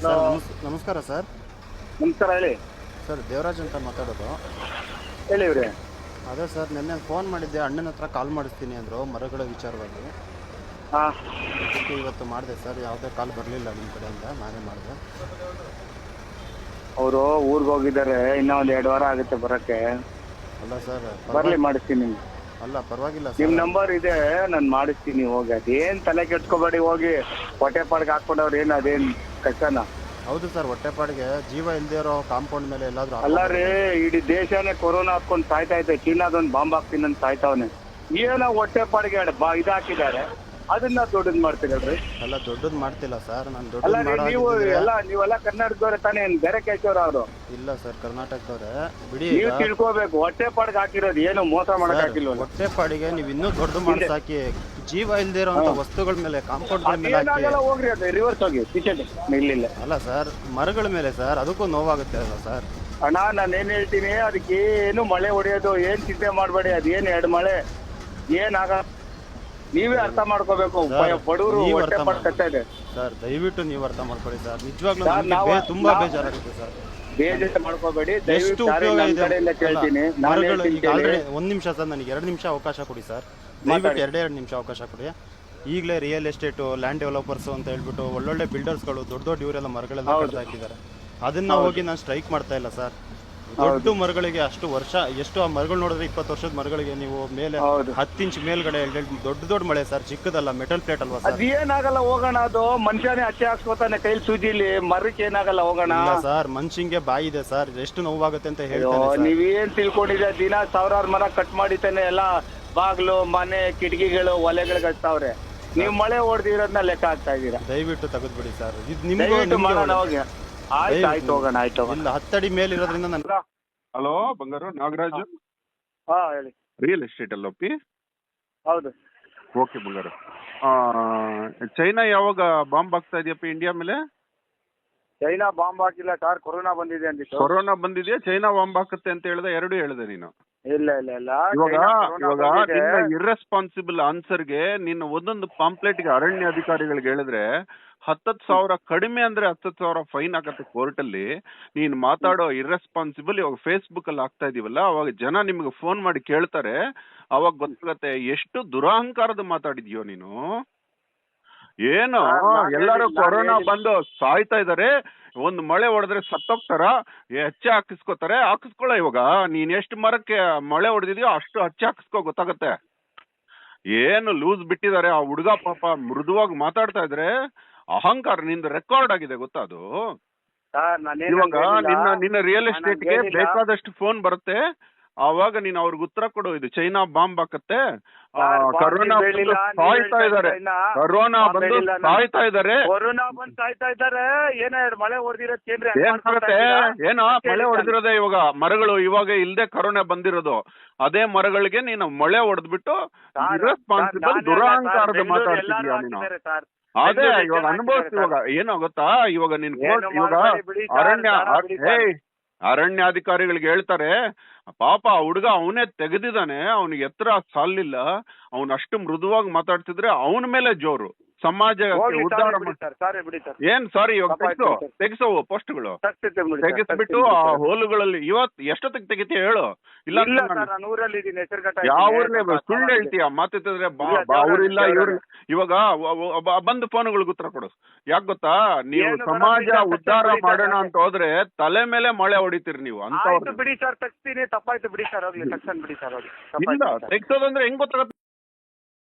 Sir hello. ನಮಸ್ಕಾರ sir. ನಮಸ್ಕಾರ, ಹೇಳಿ. ಸರ್ ದೇವರಾಜ್ ಅಂತ ಮಾತಾಡೋದು. ಹೇಳಿ ಇವ್ರೆ. ಅದೇ ಸರ್ ನಿನ್ನೆ ಫೋನ್ ಮಾಡಿದ್ದೆ, ಅಣ್ಣನ ಹತ್ರ ಕಾಲ್ ಮಾಡಿಸ್ತೀನಿ ಅಂದರು ಮರಗಳ ವಿಚಾರವಾಗಿ. ಹಾಂ, ಅದಕ್ಕೆ ಇವತ್ತು ಮಾಡಿದೆ ಸರ್, ಯಾವುದೇ ಕಾಲ್ ಬರಲಿಲ್ಲ ನಿಮ್ಮ ಕಡೆಯಿಂದ, ನಾನೇ ಮಾಡಿದೆ. ಅವರು ಊರಿಗೆ ಹೋಗಿದ್ದಾರೆ, ಇನ್ನೂ ಒಂದು 2 ವಾರ ಆಗುತ್ತೆ ಬರೋಕ್ಕೆ. ಅಲ್ಲ ಸರ್ ಬರಲಿ, ಮಾಡಿಸ್ತೀನಿ ನಿಮ್ಗೆ. ಅಲ್ಲ ಪರವಾಗಿಲ್ಲ ನಿಮ್ಮ ಸರ್. ನಂಬರ್ ಇದೆ, ನಾನು ಮಾಡಿಸ್ತೀನಿ. ಹೋಗಿ ಅದೇನು ತಲೆ ಕೆಡ್ಸ್ಕೊಬೇಡಿ. ಹೋಗಿ ಹೊಟ್ಟೆ ಪಾಡ್ಗೆ ಹಾಕ್ಕೊಂಡವ್ರು ಏನು ಅದೇನು ಕಷ್ಟನಾ? ಹೌದು ಸರ್, ಹೊಟ್ಟೆಪಾಡಿಗೆ ಜೀವ ಇಲ್ಲದೆ ಇರೋ ಕಾಂಪೌಂಡ್ ಮೇಲೆ ಎಲ್ಲಾದರೂ ಅಲ್ಲ ರೀ, ಇಡೀ ದೇಶನೇ ಕೊರೋನಾ ಹಾಕ್ಕೊಂಡು ಸಾಯ್ತಾ ಐತೆ. ಚೀನಾದೊಂದು ಬಾಂಬ್ ಹಾಕ್ತೀನಿ ಅಂತ ಸಾಯ್ತಾವನೆ. ಏನೋ ಹೊಟ್ಟೆ ಪಾಡ್ಗೆ ಇದು ಹಾಕಿದ್ದಾರೆ, ಅದನ್ನ ದೊಡ್ಡದು ಮಾಡ್ತೀರಲ್ರಿ? ಎಲ್ಲ ದೊಡ್ಡದು ಮಾಡ್ತಿಲ್ಲ ಸರ್, ನಾನು ಅಲ್ಲ ದೊಡ್ಡದು ರೀ, ನೀವೆಲ್ಲ ಕರ್ನಾಟಕದವ್ರೆ ತಾನೇ, ಬೇರೆ ಕೇಳ್ತವ್ರ ಅವರು? ಇಲ್ಲ ಸರ್, ಕರ್ನಾಟಕದವ್ರೆ ಬಿಡಿ. ನೀವು ತಿಳ್ಕೋಬೇಕು, ಹೊಟ್ಟೆ ಪಾಡ್ಗೆ ಹಾಕಿರೋದು ಏನು ಮೋಸ ಮಾಡಕ್ ಹಾಕಿಲ್ವ? ಹೊಟ್ಟೆಪಾಡಿಗೆ ನೀವು ಇನ್ನೂ ದೊಡ್ಡದು ಮಾಡಿ ಸಾಕಿ, ಜೀವ ಇಲ್ಲದೆ ಇರೋಂಥ ವಸ್ತುಗಳ ಮೇಲೆ, ಕಾಂಪೌಂಡ್ ಮೇಲೆ ಹಾಕಿ. ಅದೇನಾಗಲ್ಲ, ಹೋಗ್ರಿ. ಅದು ರಿವರ್ಸ್ ಹೋಗಿ ಕಿಚನ್ ಇಲ್ಲ. ಅಲ್ಲ ಸರ್, ಮರಗಳ ಮೇಲೆ ಸರ್, ಅದಕ್ಕೂ ನೋವಾಗುತ್ತೆ ಅಲ್ವಾ ಸರ್? ಅಣ್ಣ, ನಾನು ಏನ್ ಹೇಳ್ತೀನಿ, ಅದಕ್ಕೆ ಏನು ಮಳೆ ಹೊಡೆಯೋದು ಏನ್ ಚಿಂತೆ ಮಾಡಬೇಡಿ. ಅದೇನು 2 ಮಳೆ ಏನಾಗ ನೀವೇ ಅರ್ಥ ಮಾಡ್ಕೋಬೇಕು. ಬಡವರು ನೀವು ಹೊಟ್ಟೆ ಅರ್ಥ ಪಡ್ತಾ ಇದೆ ಸರ್, ದಯವಿಟ್ಟು ನೀವು ಅರ್ಥ ಮಾಡ್ಕೊಳ್ಳಿ ಸರ್. ನಿಜವಾಗ್ಲೂ ಸರ್, ನಮ್ಗೆ ತುಂಬಾ ಬೇಜಾರಾಗುತ್ತೆ ಸರ್. ಬೇಜಾರು ಮಾಡ್ಕೋಬೇಡಿ. ಎಷ್ಟು ದಯವಿಟ್ಟು ಉಪಯೋಗ ನನ್ನ ಇದೆ ಕಡೆಯಿಂದ ಕೇಳ್ತೀನಿ. ನಾನು ಮರಗಳು. ಹೇಳ್ತೀನಿ ಈಗ ಕೇಳಿ. ಆಲ್ರೆಡಿ 1 ನಿಮಿಷ ಸರ್, ನನಗೆ 2 ನಿಮಿಷ ಅವಕಾಶ ಕೊಡಿ ಸರ್, ದಯವಿಟ್ಟು 2 ನಿಮಿಷ ಅವಕಾಶ ಕೊಡಿ. ಈಗಲೇ ರಿಯಲ್ ಎಸ್ಟೇಟು, ಲ್ಯಾಂಡ್ ಡೆವಲಪರ್ಸು ಅಂತ ಹೇಳ್ಬಿಟ್ಟು ಒಳ್ಳೊಳ್ಳೆ ಬಿಲ್ಡರ್ಸ್ಗಳು ದೊಡ್ಡ ಇವರೆಲ್ಲ ಮರಗಳೆಲ್ಲ ಕಡ್ದು ಹಾಕಿದ್ದಾರೆ. ಅದನ್ನ ಹೋಗಿ ನಾನು ಸ್ಟ್ರೈಕ್ ಮಾಡ್ತಾ ಇಲ್ಲ ಸರ್. ದೊಡ್ಡ ಮರಗಳಿಗೆ ಅಷ್ಟು ವರ್ಷ, ಎಷ್ಟು ಆ ಮರಗಳು ನೋಡಿದ್ರೆ 20 ವರ್ಷದ ಮರಗಳಿಗೆ ನೀವು ಮೇಲೆ 10 ಇಂಚ್ ಮೇಲ್ಗಡೆ ದೊಡ್ಡ ಮಳೆ ಸರ್, ಚಿಕ್ಕದಲ್ಲ, ಮೆಟಲ್ ಪ್ಲೇಟ್ ಅಲ್ವಾ ಸರ್? ಅದೇನಾಗಲ್ಲ, ಹೋಗೋಣ. ಅದು ಮನುಷ್ಯನೇ ಹಚ್ಚೆ ಹಾಕ್ಸ್ಕೊತಾನೆ ಕೈಲಿ ಸೂಜಿಲಿ, ಮರಕ್ಕೆ ಏನಾಗಲ್ಲ, ಹೋಗೋಣ. ಇಲ್ಲ ಸರ್, ಮನುಷ್ಯಂಗೆ ಬಾಯಿ ಇದೆ ಸರ್, ಎಷ್ಟು ನೋವಾಗುತ್ತೆ ಅಂತ ಹೇಳ್ತೇನೆ ಸರ್. ನೀವೇನ್ ತಿಳ್ಕೊಂಡಿದ್ರೆ, ದಿನ 1000 ಮರ ಕಟ್ ಮಾಡಿತಾನೆ ಎಲ್ಲ ಬಾಗ್ಲು, ಮನೆ, ಕಿಟಕಿಗಳು, ಒಲೆಗಳಿಗೆ ಹಚ್ತಾವ್ರೆ. ನೀವು ಮಳೆ ಹೊಡೆದಿರೋದನ್ನ ಲೆಕ್ಕ ಹಾಕ್ತಾ ಇದ್ದೀರಾ. ದಯವಿಟ್ಟು ತೆಗೆದ್ಬಿಡಿ ಸರ್, ಇದು ದಯವಿಟ್ಟು ಮಾಡೋಣ, ನಿಮ್ಗೆ ಹೋಗಿ. ಆಯ್ತು, ಹೋಗೋಣ. ಆಯ್ತು, ಇಲ್ಲ 10 ಅಡಿ ಮೇಲೆ ಇರೋದ್ರಿಂದ ನಾನು. ಹಲೋ ಬಂಗಾರು, ನಾಗರಾಜು. ಹಾ, ಹೇಳಿ. ರಿಯಲ್ ಎಸ್ಟೇಟ್ ಅಲ್ಲಿ ಒಪ್ಪಿ. ಹೌದು. ಓಕೆ ಬಂಗಾರು. ಚೈನಾ ಯಾವಾಗ ಬಾಂಬ್ ಆಗ್ತಾ ಇದೆಯಪ್ಪ ಇಂಡಿಯಾ ಮೇಲೆ? ಚೈನಾ ಬಾಂಬ್ ಹಾಕಿಲ್ಲ ಸರ್, ಕೊರೋನಾ ಬಂದಿದೆ ಅಂದಿತ್ತು. ಕೊರೋನಾ ಬಂದಿದೆಯಾ, ಚೈನಾ ಬಾಂಬ್ ಹಾಕುತ್ತೆ ಅಂತ ಹೇಳ್ದೆ, 2 ಹೇಳ್ದೆ ನೀನು. ಇಲ್ಲ. ಇವಾಗ ಚೈನಾ ಕೊರೋನಾ ಬಂದಿದೆ. ನಿನ್ನ ಇರ್ರೆಸ್ಪಾನ್ಸಿಬಲ್ ಆನ್ಸರ್ಗೆ ನಿನ್ನ ಒಂದೊಂದು ಪಾಂಪ್ಲೆಟ್ಗೆ ಅರಣ್ಯ ಅಧಿಕಾರಿಗಳಿಗೆ ಹೇಳಿದ್ರೆ 10,000 ಕಡಿಮೆ ಅಂದ್ರೆ 10,000 ಫೈನ್ ಆಗತ್ತೆ ಕೋರ್ಟ್ ಅಲ್ಲಿ. ನೀನ್ ಮಾತಾಡೋ ಇರ್ರೆಸ್ಪಾನ್ಸಿಬಲ್ ಇವಾಗ ಫೇಸ್ಬುಕ್ ಅಲ್ಲಿ ಆಗ್ತಾ ಇದೀವಲ್ಲ, ಅವಾಗ ಜನ ನಿಮ್ಗೆ ಫೋನ್ ಮಾಡಿ ಕೇಳ್ತಾರೆ, ಅವಾಗ ಗೊತ್ತಾಗತ್ತೆ ಎಷ್ಟು ದುರಹಂಕಾರದ ಮಾತಾಡಿದ್ಯೋ ನೀನು. ಏನು ಎಲ್ಲಾರು ಕೊರೋನಾ ಬಂದು ಸಾಯ್ತಾ ಇದಾರೆ, ಒಂದು ಮಳೆ ಹೊಡೆದ್ರೆ ಸತ್ತೋಗ್ತಾರ, ಹಚ್ಚೆ ಹಾಕಿಸ್ಕೊಳ್ಳ. ಇವಾಗ ನೀನ್ ಎಷ್ಟು ಮರಕ್ಕೆ ಮಳೆ ಹೊಡೆದಿದ್ಯೋ ಅಷ್ಟು ಹಚ್ಚೆ ಹಾಕಿಸ್ಕೋ, ಗೊತ್ತಾಗತ್ತೆ. ಏನು ಲೂಸ್ ಬಿಟ್ಟಿದ್ದಾರೆ ಆ ಹುಡುಗ, ಪಾಪ ಮೃದುವಾಗಿ ಮಾತಾಡ್ತಾ ಇದ್ರೆ ಅಹಂಕಾರ ನಿಂದ ರೆಕಾರ್ಡ್ ಆಗಿದೆ, ಗೊತ್ತಾ ಅದು? ಇವಾಗ ನಿನ್ನ ರಿಯಲ್ ಎಸ್ಟೇಟ್ಗೆ ಬೇಕಾದಷ್ಟು ಫೋನ್ ಬರುತ್ತೆ, ಆವಾಗ ನೀನ್ ಅವ್ರಿಗೆ ಉತ್ತರ ಕೊಡು, ಇದು ಚೈನಾ ಬಾಂಬ್ ಹಾಕತ್ತೆ, ಕರೋನಾ ಬಂದು ಸಾಯ್ತಾ ಇದಾರೆ, ಕರೋನಾ ಬಂದು ಸಾಯ್ತಾ ಇದಾರೆ. ಕೊರೋನಾ ಬಂದು ಸಾಯ್ತಾ ಇದ್ದಾರೆ. ಏನೋ 2 ಮಳೆ ಹೊಡೆದಿರೋದು ಕೇಂದ್ರ ಏನೋ ಮಳೆ ಹೊಡೆದಿರೋದೇ. ಇವಾಗ ಮರಗಳು ಇವಾಗ ಇಲ್ದೆ ಕರೋನಾ ಬಂದಿರೋದು, ಅದೇ ಮರಗಳಿಗೆ ನೀನು ಮಳೆ ಹೊಡೆದ್ಬಿಟ್ಟು ಇರ್ರೆಸ್ಪಾನ್ಸಿಬಲ್ ದುರಹಂಕಾರದ ಮಾತಾಡ್ತಿದ್ಯಾ ನೀನು. ಅದೇ ಇವಾಗ ಅನುಭವಿಸ್. ಇವಾಗ ಏನೋ ಗೊತ್ತಾ, ಇವಾಗ ನಿನ್ ಕೋರ್ಟ್, ಇವಾಗ ಅರಣ್ಯಾಧಿಕಾರಿಗಳಿಗೆ ಹೇಳ್ತಾರೆ, ಪಾಪ ಆ ಹುಡುಗ ಅವನೇ ತೆಗೆದಿದ್ದಾನೆ, ಅವ್ನಿಗೆ ಎತ್ತರ ಸಾಲಿಲ್ಲ, ಅವ್ನು ಅಷ್ಟು ಮೃದುವಾಗಿ ಮಾತಾಡ್ತಿದ್ರೆ ಅವನ ಮೇಲೆ ಜೋರು. ಸಮಾಜ ಉದ್ಧಾರ ಏನ್ ಸಾರಿ, ಇವಾಗ ತೆಗಿಸೋ ಪೋಸ್ಟ್ಗಳು ತೆಗಿಸ್ಬಿಟ್ಟು ಆ ಹೋಲುಗಳಲ್ಲಿ ಎಷ್ಟೊತ್ತಿಗೆ ತೆಗಿತೀಯ ಹೇಳು? ಇಲ್ಲ ಯಾವ ಊರ್ಲೆ ಸುಳ್ಳು ಹೇಳ್ತೀಯ, ಮಾತಿದ್ರೆ ಅವ್ರಿಲ್ಲ ಇವ್ರು. ಇವಾಗ ಬಂದು ಫೋನ್ಗಳಿಗೆ ಉತ್ತರ ಕೊಡು. ಯಾಕೆ ಗೊತ್ತಾ, ನೀವು ಸಮಾಜ ಉದ್ಧಾರ ಮಾಡೋಣ ಅಂತ ಹೋದ್ರೆ ತಲೆ ಮೇಲೆ ಮಳೆ ಹೊಡಿತೀರಿ ನೀವು ಅಂತ. ಬಿಡಿ ಸರ್, ತಪ್ಪಾಯ್ತು ಬಿಡಿ ಸರ್, ಹೋಗ್ಲಿ ತಕ್ಷಣ ಬಿಡಿ ಸರ್. ಇಲ್ಲ ತೆಗ್ಸೋದಂದ್ರೆ ಹೆಂಗ್ ಗೊತ್ತಾಗತ್ತೆ?